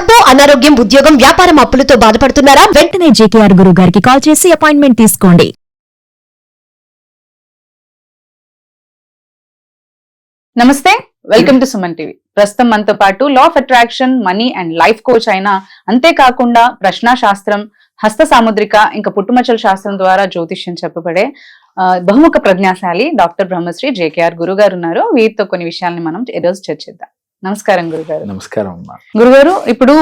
డబ్బు, అనారోగ్యం, ఉద్యోగం, వ్యాపారం, అప్పులతో బాధపడుతున్నారా? వెంటనే జేకేఆర్ గురువు గారికి కాల్ చేసి అపాయింట్మెంట్ తీసుకోండి. నమస్తే, వెల్కమ్ టు సుమన్ టీవీ. ప్రస్తుతం మనతో పాటు law of attraction, money and life coach అయిన, అంతేకాకుండా ప్రశ్న శాస్త్రం, హస్త సాముద్రిక, ఇంకా పుట్టుమచ్చల శాస్త్రం ద్వారా జ్యోతిష్యం చెప్పబడే బహుముఖ ప్రజ్ఞాశాలి డాక్టర్ బ్రహ్మశ్రీ జేకేఆర్ గురువు గారు ఉన్నారు. వీరితో కొన్ని విషయాల్ని మనం ఈరోజు చర్చిద్దాం. నమస్కారం గురుగారు. నమస్కారం అమ్మా. గురుగారు, ఇప్పుడు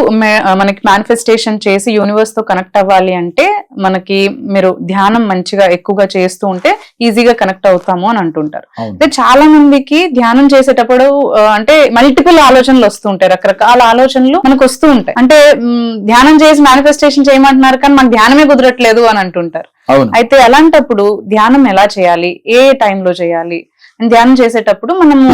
మనకి మేనిఫెస్టేషన్ చేసి యూనివర్స్ తో కనెక్ట్ అవ్వాలి అంటే మనకి మీరు ధ్యానం మంచిగా ఎక్కువగా చేస్తూ ఉంటే ఈజీగా కనెక్ట్ అవుతాము అని అంటుంటారు. అయితే చాలా మందికి ధ్యానం చేసేటప్పుడు అంటే మల్టిపుల్ ఆలోచనలు వస్తూ ఉంటాయి, రకరకాల ఆలోచనలు మనకు వస్తూ ఉంటాయి. అంటే ధ్యానం చేసి మేనిఫెస్టేషన్ చేయమంటున్నారు కానీ మనకు ధ్యానమే కుదరట్లేదు అని అంటుంటారు. అయితే అలాంటప్పుడు ధ్యానం ఎలా చేయాలి, ఏ టైంలో చేయాలి, ధ్యానం చేసేటప్పుడు మనము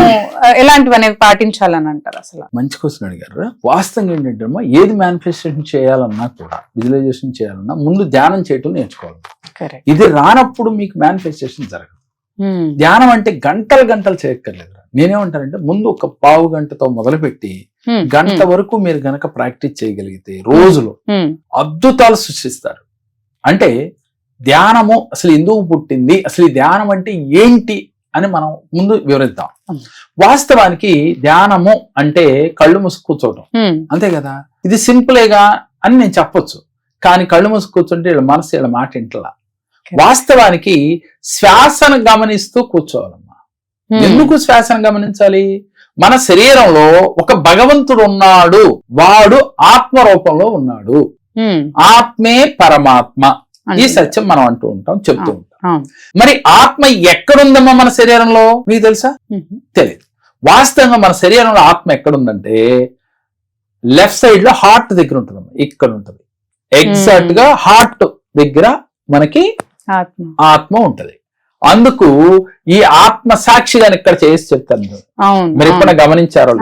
ఎలాంటివి అనేవి పాటించాలని అంటారు? అసలు మంచి క్వశ్చన్ అడిగారు. వాస్తవంగా ఏంటంటే ఏది మేనిఫెస్టేషన్ చేయాలన్నా కూడా, విజువలైజేషన్ చేయాలన్నా ముందు ధ్యానం చేయటం నేర్చుకోవాలి. ఇది రానప్పుడు మీకు మేనిఫెస్టేషన్ జరగదు. ధ్యానం అంటే గంటలు చేయక్కర్లేదు. నేనేమంటానంటే ముందు ఒక పావు గంటతో మొదలుపెట్టి గంట వరకు మీరు గనక ప్రాక్టీస్ చేయగలిగితే రోజులో అద్భుతాలు సృష్టిస్తారు. అంటే ధ్యానము అసలు ఎందుకు పుట్టింది, అసలు ఈ ధ్యానం అంటే ఏంటి అని మనం ముందు వివరిద్దాం. వాస్తవానికి ధ్యానము అంటే కళ్ళు మూసి కూర్చోవటం, అంతే కదా. ఇది సింపులేగా అని నేను చెప్పొచ్చు, కానీ కళ్ళు మూసి కూర్చుంటే వీళ్ళ మనసు వీళ్ళ మాట ఇంటలా. వాస్తవానికి శ్వాసను గమనిస్తూ కూర్చోవాలమ్మా. ఎందుకు శ్వాసను గమనించాలి? మన శరీరంలో ఒక భగవంతుడు ఉన్నాడు, వాడు ఆత్మ రూపంలో ఉన్నాడు. ఆత్మే పరమాత్మ, ఈ సత్యం మనం అంటూ ఉంటాం, చెప్తూ ఉంటాం. మరి ఆత్మ ఎక్కడుందమ్మా మన శరీరంలో? మీకు తెలుసా? తెలియదు. వాస్తవంగా మన శరీరంలో ఆత్మ ఎక్కడుందంటే లెఫ్ట్ సైడ్ లో హార్ట్ దగ్గర ఉంటుందమ్మా. ఇక్కడ ఉంటుంది, ఎగ్జాక్ట్ గా హార్ట్ దగ్గర మనకి ఆత్మ ఉంటది. అందుకు ఈ ఆత్మ సాక్షిగా ఇక్కడ చేసి చెప్తాను. మీరు ఎప్పుడైనా గమనించారో?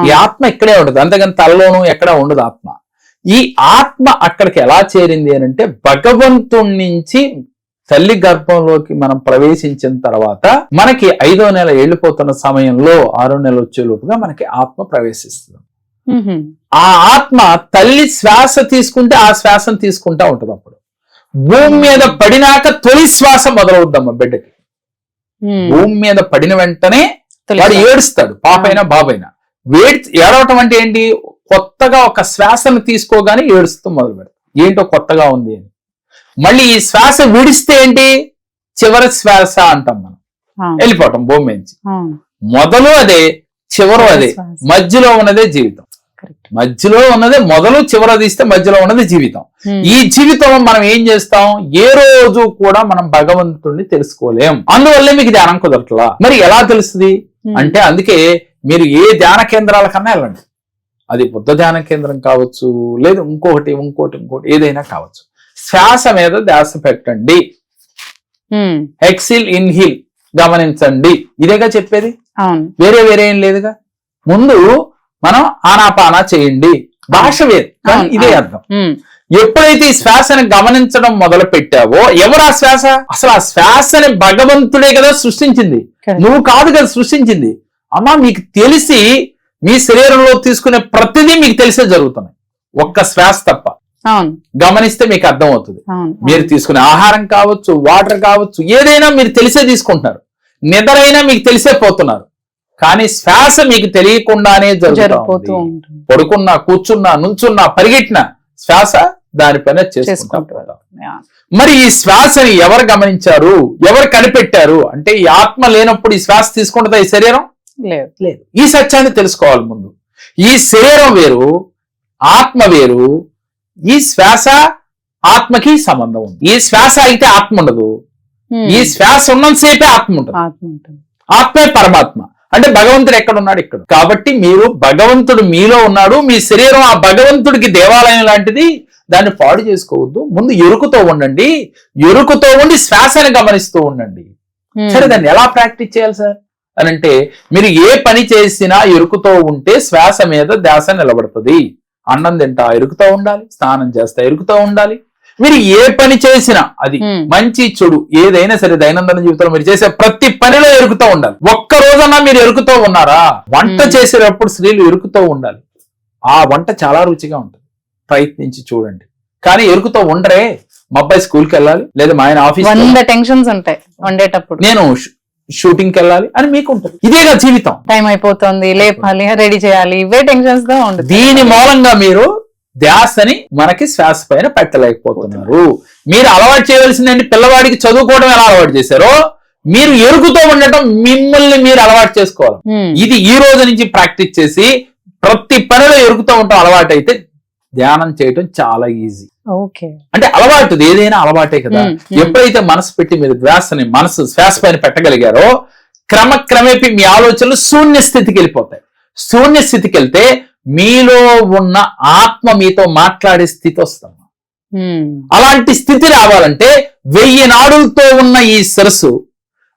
ఈ ఆత్మ ఇక్కడే ఉంటుంది, అంతేగాని తలలోనూ ఎక్కడా ఉండదు ఆత్మ. ఈ ఆత్మ అక్కడికి ఎలా చేరింది అని అంటే భగవంతుడి నుంచి తల్లి గర్భంలోకి మనం ప్రవేశించిన తర్వాత మనకి 5వ నెల వెళ్ళిపోతున్న సమయంలో 6వ నెల వచ్చేలోపుగా మనకి ఆత్మ ప్రవేశిస్తుంది. ఆ ఆత్మ తల్లి శ్వాస తీసుకుంటే ఆ శ్వాసను తీసుకుంటా ఉంటుంది. అప్పుడు భూమి మీద పడినాక తొలి శ్వాస మొదలవుద్దమ్మా బిడ్డకి. భూమి మీద పడిన వెంటనే వాడు ఏడుస్తాడు, పాపైనా బాబైనా. ఏడవటం అంటే ఏంటి? కొత్తగా ఒక శ్వాసను తీసుకోగానే ఏడుస్తూ మొదలు పెడతాం, ఏంటో కొత్తగా ఉంది అని. మళ్ళీ ఈ శ్వాస విడిస్తే ఏంటి? చివరి శ్వాస అంటాం మనం, వెళ్ళిపోవటం భూమి నుంచి. మొదలు అదే, చివరు అదే, మధ్యలో ఉన్నదే జీవితం. మధ్యలో ఉన్నదే మొదలు, చివర తీస్తే మధ్యలో ఉన్నది జీవితం. ఈ జీవితం మనం ఏం చేస్తాం? ఏ రోజు కూడా మనం భగవంతుడిని తెలుసుకోలేం. అందువల్లే మీకు ధ్యానం కుదరట్లా. మరి ఎలా తెలుస్తుంది అంటే, అందుకే మీరు ఏ ధ్యాన కేంద్రాల కన్నా వెళ్ళండి. అది బుద్ధ ధ్యాన కేంద్రం కావచ్చు, లేదు ఇంకొకటి ఏదైనా కావచ్చు. శ్వాస మీద ధ్యాస పెట్టండి, ఎక్సిల్ ఇన్హిల్ గమనించండి. ఇదేగా చెప్పేది, వేరే ఏం లేదుగా. ముందు మనం ఆనాపానా చేయండి. భాష వేరు కానీ ఇదే అర్థం. ఎప్పుడైతే ఈ శ్వాసని గమనించడం మొదలు పెట్టావో, ఎవరు ఆ శ్వాస? అసలు ఆ శ్వాసని భగవంతుడే కదా సృష్టించింది, నువ్వు కాదు కదా సృష్టించింది. అమ్మా, మీకు తెలిసి మీ శరీరంలో తీసుకునే ప్రతిదీ మీకు తెలిసే జరుగుతున్నాయి, ఒక్క శ్వాస తప్ప. గమనిస్తే మీకు అర్థం అవుతుంది. మీరు తీసుకునే ఆహారం కావచ్చు, వాటర్ కావచ్చు, ఏదైనా మీరు తెలిసే తీసుకుంటున్నారు. నిద్రైనా మీకు తెలిసే పోతున్నారు, కానీ శ్వాస మీకు తెలియకుండానే జరుగుతూ. పడుకున్నా, కూర్చున్నా, నుంచున్నా, పరిగెట్టినా శ్వాస దానిపైన చేసుకుంటారు. మరి ఈ శ్వాసని ఎవరు గమనించారు, ఎవరు కనిపెట్టారు అంటే, ఈ ఆత్మ లేనప్పుడు ఈ శ్వాస తీసుకుంటుందా ఈ శరీరం? లేదు. ఈ సత్యాన్ని తెలుసుకోవాలి ముందు. ఈ శరీరం వేరు, ఆత్మ వేరు. ఈ శ్వాస ఆత్మకి సంబంధం ఉంది. ఈ శ్వాస అయితే ఆత్మ ఉండదు. ఈ శ్వాస ఉన్నంతసేపే ఆత్మ ఉంటుంది. ఆత్మే పరమాత్మ. అంటే భగవంతుడు ఎక్కడున్నాడు? ఇక్కడ. కాబట్టి మీరు భగవంతుడు మీలో ఉన్నాడు. మీ శరీరం ఆ భగవంతుడికి దేవాలయం లాంటిది, దాన్ని పాడు చేసుకోవద్దు. ముందు ఎరుకుతో ఉండండి, ఎరుకుతో ఉండి శ్వాసని గమనిస్తూ ఉండండి. సరే, దాన్ని ఎలా ప్రాక్టీస్ చేయాలి సార్ అని అంటే, మీరు ఏ పని చేసినా ఎరుకుతో ఉంటే శ్వాస మీద ధ్యాస నిలబడుతుంది. అన్నం తింటా ఎరుకుతో ఉండాలి, స్నానం చేస్తా ఎరుకుతో ఉండాలి. మీరు ఏ పని చేసినా, అది మంచి చెడు ఏదైనా సరే, దైనందిన జీవితంలో మీరు చేసే ప్రతి పనిలో ఎరుకుతో ఉండాలి. ఒక్క రోజన్నా మీరు ఎరుకుతో ఉన్నారా? వంట చేసేటప్పుడు స్త్రీలు ఎరుకుతో ఉండాలి. ఆ వంట చాలా రుచిగా ఉంటుంది, ప్రయత్నించి చూడండి. కానీ ఎరుకుతో ఉండరే, మా అబ్బాయి స్కూల్కి వెళ్ళాలి, లేదా మా ఆయన ఆఫీస్ 100 టెన్షన్స్ ఉంటాయి వండేటప్పుడు, నేను షూటింగ్కి వెళ్ళాలి అని మీకు ఉంటుంది. ఇదేగా జీవితం. టైం అయిపోతుంది, లేపాలి, రెడీ చేయాలి, ఇవే టెన్షన్స్ గా ఉంటుంది. దీని మూలంగా మీరు ధ్యాసని మనకి శ్వాస పైన పెట్టలేకపోతున్నారు. మీరు అలవాటు చేయవలసిందండి, పిల్లవాడికి చదువుకోవడం ఎలా అలవాటు చేశారో మీరు ఎరుకుతో ఉండటం మిమ్మల్ని మీరు అలవాటు చేసుకోవాలి. ఇది ఈ రోజు నుంచి ప్రాక్టీస్ చేసి ప్రతి పనిలో ఎరుకుతో ఉండటం అలవాటు అయితే ధ్యానం చేయటం చాలా ఈజీ. ఓకే, అంటే అలవాటు ఏదైనా అలవాటే కదా. ఎప్పుడైతే మనసు పెట్టి మీరు శ్వాస పైన పెట్టగలిగారో క్రమక్రమేపీ మీ ఆలోచనలు శూన్య స్థితికి వెళ్ళిపోతాయి. శూన్య స్థితికి వెళ్తే మీలో ఉన్న ఆత్మ మీతో మాట్లాడే స్థితి వస్తాం. అలాంటి స్థితి రావాలంటే 1000 నాడులతో ఉన్న ఈ శిరస్సు,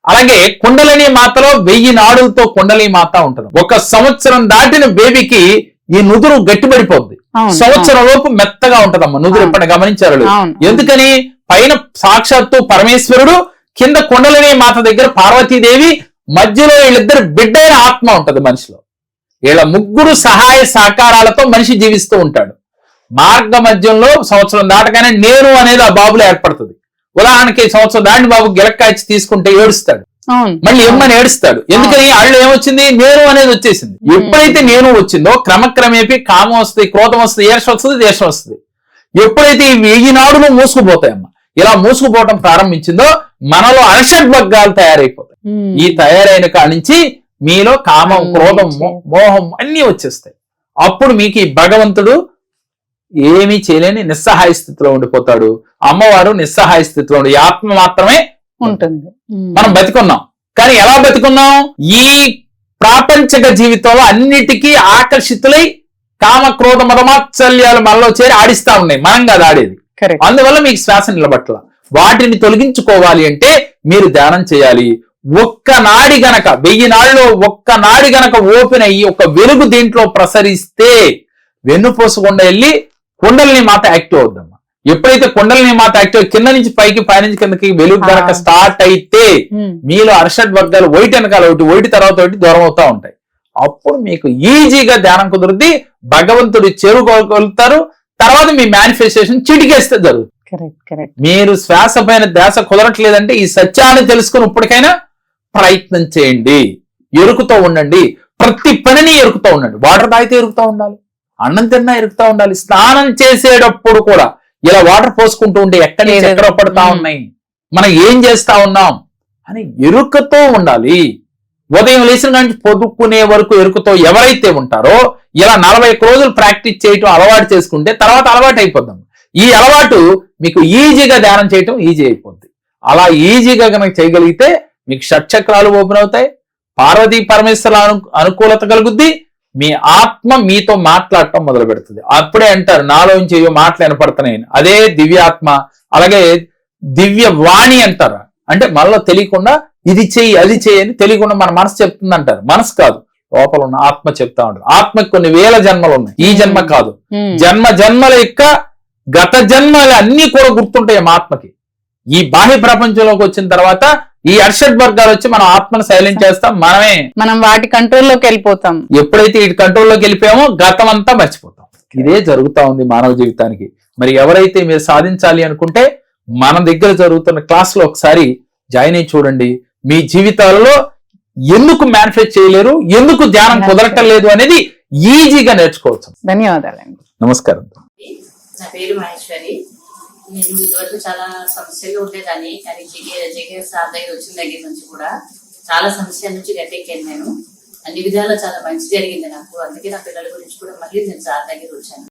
అలాగే కుండలిని మాతలో 1000 నాడులతో కుండలిని మాత ఉంటుంది. 1 సంవత్సరం దాటిన బేబీకి ఈ నుదురు గట్టిపడిపోద్ది, సంవత్సరం లోపు మెత్తగా ఉంటదమ్మా నుదురు. ఎప్పుడు గమనించారు? ఎందుకని? పైన సాక్షాత్తు పరమేశ్వరుడు, కింద కుండలిని మాత దగ్గర పార్వతీదేవి, మధ్యలో వీళ్ళిద్దరు బిడ్డైన ఆత్మ ఉంటది మనిషిలో. వీళ్ళ ముగ్గురు సహాయ సహకారాలతో మనిషి జీవిస్తూ ఉంటాడు. మార్గ మధ్యంలో సంవత్సరం దాటగానే నేను అనేది ఆ బాబులో ఏర్పడుతుంది. ఉదాహరణకి సంవత్సరం దాటిన బాబు గిలక్కాయచి తీసుకుంటే ఏడుస్తాడు, మళ్ళీ ఎమ్మని ఏడుస్తాడు. ఎందుకని? వాళ్ళు ఏమొచ్చింది? నేను అనేది వచ్చేసింది. ఎప్పుడైతే నేను వచ్చిందో క్రమక్రమేపీ కామం వస్తుంది, క్రోధం వస్తుంది, ఈర్ష వస్తుంది, దేశం వస్తుంది. ఎప్పుడైతే ఈ 1000 నాడులు మూసుకుపోతాయమ్మా, ఇలా మూసుకుపోవటం ప్రారంభించిందో మనలో అరషడ్వర్గాలు తయారైపోతాయి. ఈ తయారైన కాడి నుంచి మీలో కామం, క్రోధం, మోహం అన్ని వచ్చేస్తాయి. అప్పుడు మీకు ఈ భగవంతుడు ఏమీ చేయలేని నిస్సహాయ స్థితిలో ఉండిపోతాడు. అమ్మవారు నిస్సహాయ స్థితిలో ఉండి ఆత్మ మాత్రమే ఉంటుంది. మనం బతికున్నాం, కానీ ఎలా బతికున్నాం? ఈ ప్రాపంచిక జీవితంలో అన్నిటికీ ఆకర్షితులై కామ, క్రోధ, మదమాత్సల్యాలు మనలో చేరి ఆడిస్తా ఉన్నాయి. మనం కాదు ఆడేది. అందువల్ల మీకు శ్వాస నిలబట్ల. వాటిని తొలగించుకోవాలి అంటే మీరు ధ్యానం చేయాలి. ఒక్క నాడి గనక 1000 నాడిలో ఒక్క నాడి గనక ఓపెన్ అయ్యి ఒక వెలుగు దీంట్లో ప్రసరిస్తే వెన్నుపోసకుండా వెళ్ళి కుండలిని మాత యాక్టివ్ అవుద్దమ్మా. ఎప్పుడైతే కుండలిని మాత యాక్టివ్ కింద నుంచి పైకి, పైనుంచి కిందకి వెలుగు గనక స్టార్ట్ అయితే మీలో అర్షడ్ వర్గాలు ఒకటి వెనకాల ఒకటి, ఒకటి తర్వాత ఒకటి దూరం అవుతా ఉంటాయి. అప్పుడు మీకు ఈజీగా ధ్యానం కుదురుద్ది, భగవంతుడు చేరుకోగలుగుతారు. తర్వాత మీ మేనిఫెస్టేషన్ చిటికేస్తే జరుగుతుంది. మీరు శ్వాస పైన ధ్యాస కుదరట్లేదంటే ఈ సత్యాన్ని తెలుసుకుని ఇప్పటికైనా ప్రయత్నం చేయండి. ఎరుకుతో ఉండండి, ప్రతి పనిని ఎరుకుతో ఉండండి. వాటర్ తాగితే ఎరుకుతో ఉండాలి, అన్నం తిన్నా ఎరుకుతా ఉండాలి, స్నానం చేసేటప్పుడు కూడా ఇలా వాటర్ పోసుకుంటూ ఉంటే ఎక్కడి నుంచి ఎక్కడ పడతా ఉన్నాయి, మనం ఏం చేస్తా ఉన్నాం అని ఎరుకతో ఉండాలి. ఉదయం లేచిన నుంచి పొదుక్కునే వరకు ఎరుకతో ఎవరైతే ఉంటారో ఇలా 41 రోజులు ప్రాక్టీస్ చేయటం అలవాటు చేసుకుంటే తర్వాత అలవాటు అయిపోద్దాం. ఈ అలవాటు మీకు ఈజీగా ధ్యానం చేయటం ఈజీ అయిపోద్ది. అలా ఈజీగా కనుక చేయగలిగితే మీకు షట్చక్రాలు ఓపెన్ అవుతాయి, పార్వతీ పరమేశ్వరుల అనుకూలత కలుగుద్ది, మీ ఆత్మ మీతో మాట్లాడటం మొదలు పెడుతుంది. అప్పుడే అంటారు నాలోంచి ఏవో మాటలు వినపడుతున్నాయని. అదే దివ్యాత్మ, అలాగే దివ్య వాణి అంటారు. అంటే మనలో తెలియకుండా ఇది చెయ్యి, అది చెయ్యి అని తెలియకుండా మన మనసు చెప్తుంది అంటారు. మనసు కాదు, లోపల ఉన్న ఆత్మ చెప్తా ఉంటారు. ఆత్మకి కొన్ని 1000 జన్మలు ఉన్నాయి, ఈ జన్మ కాదు. జన్మల యొక్క గత జన్మలు అన్ని కూడా గుర్తుంటాయి మా ఆత్మకి. ఈ బాహ్య ప్రపంచంలోకి వచ్చిన తర్వాత ఈ అర్షడ్ వర్గాలు వచ్చి మనం ఆత్మను సైలెంట్ చేస్తాం, మనం వాటి కంట్రోల్లోకి వెళ్ళిపోతాం. ఎప్పుడైతే ఈ కంట్రోల్లోకి వెళ్ళిపోయామో గతం అంతా మర్చిపోతాం. ఇదే జరుగుతా ఉంది మానవ జీవితానికి. మరి ఎవరైతే మీరు సాధించాలి అనుకుంటే మన దగ్గర జరుగుతున్న క్లాస్ లో ఒకసారి జాయిన్ అయ్యి చూడండి. మీ జీవితాలలో ఎందుకు మేనిఫెస్ట్ చేయలేరు, ఎందుకు ధ్యానం కుదరటం లేదు అనేది ఈజీగా నేర్చుకోవచ్చు. ధన్యవాదాలండి. నమస్కారం. నా పేరు మహేశ్వరి. నేను ఇదివరకు చాలా సమస్యలు ఉండేదాన్ని, కానీ జేకే సార్ దగ్గర వచ్చిన దగ్గర నుంచి కూడా చాలా సమస్యల నుంచి గట్టెక్కాను. నేను అన్ని విధాలా చాలా మంచి జరిగింది నాకు. అందుకే నా పిల్లల గురించి కూడా మళ్ళీ నేను సార్ దగ్గర వచ్చాను.